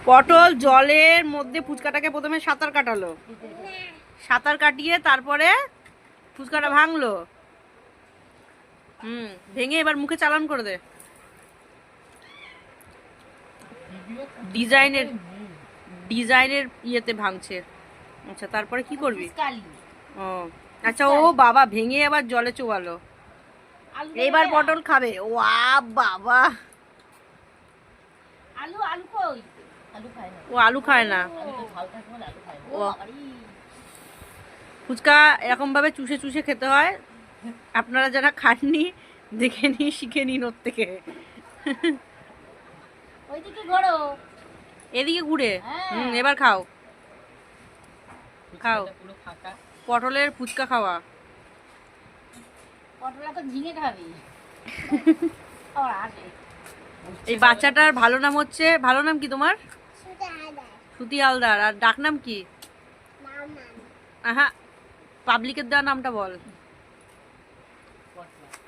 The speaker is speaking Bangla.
পটল জলের মধ্যে ফুচকাটাকে প্রথমে সাঁতার কাটালো, সাঁতার কাটিয়ে তারপরে ফুচকাটা ভাঙলো। ভেঙে এবার মুখে চালান করে দে। ডিজাইনের ইয়েতে ভাঙছে। আচ্ছা তারপরে কি করবি? ও আচ্ছা, ও বাবা ভেঙে আবার জলে চোবালো। এবার পটল খাবে। ওয়া বাবা, ও আলু খায় না। ফুচকা এরকম ভাবে চুষে চুষে খেতে হয়। আপনারা যারা খাননি দেখে নিন, শিখে নিন ওর থেকে। এদিকে ঘুরে। এবার খাও খাও। পটলের ফুচকা খাওয়া। এই বাচ্চাটার ভালো নাম হচ্ছে, ভালো নাম কি তোমার? শ্রুতি হালদার। আর ডাক নাম কি? আহা, পাবলিকের দেওয়া নামটা বল।